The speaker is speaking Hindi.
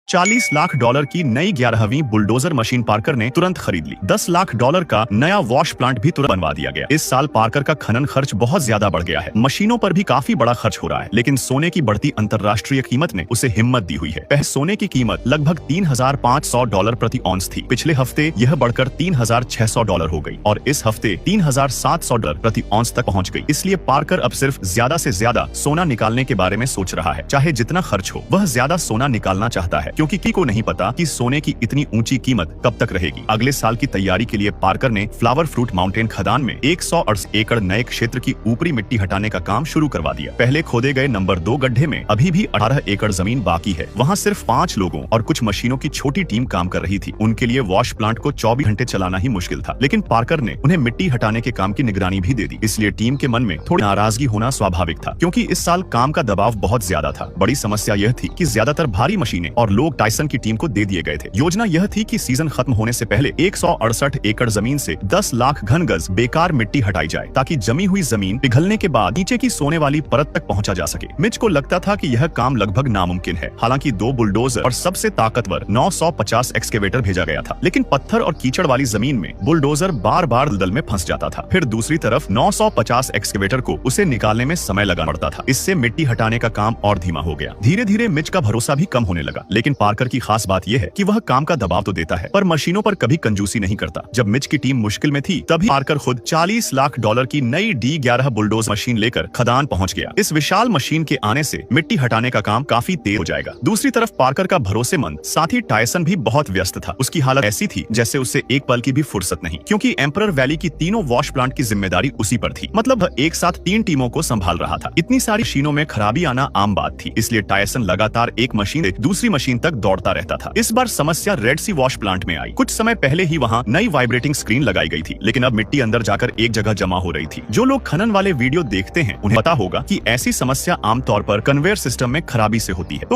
40 लाख डॉलर की नई 11वीं बुलडोजर मशीन पार्कर ने तुरंत खरीद ली। 10 लाख डॉलर का नया वॉश प्लांट भी तुरंत बनवा दिया गया। इस साल पार्कर का खनन खर्च बहुत ज्यादा बढ़ गया है। मशीनों पर भी काफी बड़ा खर्च हो रहा है, लेकिन सोने की बढ़ती अंतर्राष्ट्रीय कीमत ने उसे हिम्मत दी हुई है। पहले सोने की कीमत लगभग $3,500 प्रति ऑन्स थी। पिछले हफ्ते यह बढ़कर $3,600 हो गई और इस हफ्ते $3,700 प्रति ऑन्स तक पहुंच गई। इसलिए पार्कर अब सिर्फ ज्यादा से ज्यादा सोना निकालने के बारे में सोच रहा है। चाहे जितना खर्च हो, वह ज्यादा सोना निकालना चाहता है, क्योंकि किसी को नहीं पता कि सोने की इतनी ऊंची कीमत कब तक रहेगी। अगले साल की तैयारी के लिए पार्कर ने फ्लावर फ्रूट माउंटेन खदान में 168 एकड़ नए क्षेत्र की ऊपरी मिट्टी हटाने का काम शुरू करवा दिया। पहले खोदे गए नंबर 2 गड्ढे में अभी भी 18 एकड़ जमीन बाकी है। वहाँ सिर्फ 5 लोगों और कुछ मशीनों की छोटी टीम काम कर रही थी। उनके लिए वॉश प्लांट को 24 घंटे चलाना ही मुश्किल था, लेकिन पार्कर ने उन्हें मिट्टी हटाने के काम की निगरानी भी दे दी। इसलिए टीम के मन में थोड़ी नाराजगी होना स्वाभाविक था, क्योंकि इस साल काम का दबाव बहुत ज्यादा था। बड़ी समस्या यह थी कि ज्यादातर भारी मशीनें और लोग टायसन की टीम को दे दिए गए थे। योजना यह थी कि सीजन खत्म होने से पहले 168 एकड़ जमीन से 10 लाख घन गज बेकार मिट्टी हटाई जाए, ताकि जमी हुई जमीन पिघलने के बाद नीचे की सोने वाली परत तक पहुंचा जा सके। मिच को लगता था कि यह काम लगभग नामुमकिन है। हालांकि 2 बुलडोजर और सबसे ताकतवर 950 एक्सकेवेटर भेजा गया था, लेकिन पत्थर और कीचड़ वाली जमीन में बुलडोजर बार बार दलदल में फंस जाता था। फिर दूसरी तरफ 950 एक्सकेवेटर को उसे निकालने में समय लगाना पड़ता था। इससे मिट्टी हटाने का काम और धीमा हो गया। धीरे धीरे मिच का भरोसा भी कम होने लगा। लेकिन पार्कर की खास बात यह है कि वह काम का दबाव तो देता है, पर मशीनों पर कभी कंजूसी नहीं करता। जब मिच की टीम मुश्किल में थी, तभी पार्कर खुद $40 लाख की नई D11 बुलडोज मशीन लेकर खदान पहुंच गया। इस विशाल मशीन के आने से मिट्टी हटाने का काम काफी तेज हो जाएगा। दूसरी तरफ पार्कर का भरोसेमंद साथी टायसन भी बहुत व्यस्त था। उसकी हालत ऐसी थी जैसे उससे एक पल की भी फुर्सत नहीं, क्योंकि एम्परर वैली की तीनों वॉश प्लांट की जिम्मेदारी उसी पर थी। मतलब वह एक साथ 3 टीमों को संभाल रहा था। इतनी सारी मशीनों में खराबी आना आम बात थी, इसलिए टायसन लगातार एक मशीन से दूसरी मशीन तक दौड़ता रहता था। इस बार समस्या रेड सी वॉश प्लांट में आई। कुछ समय पहले ही वहाँ नई वाइब्रेटिंग स्क्रीन लगाई गई थी, लेकिन अब मिट्टी अंदर जाकर एक जगह जमा हो रही थी। जो लोग खनन वाले वीडियो देखते हैं, उन्हें पता होगा कि ऐसी समस्या आमतौर पर कन्वेयर सिस्टम में खराबी से होती है।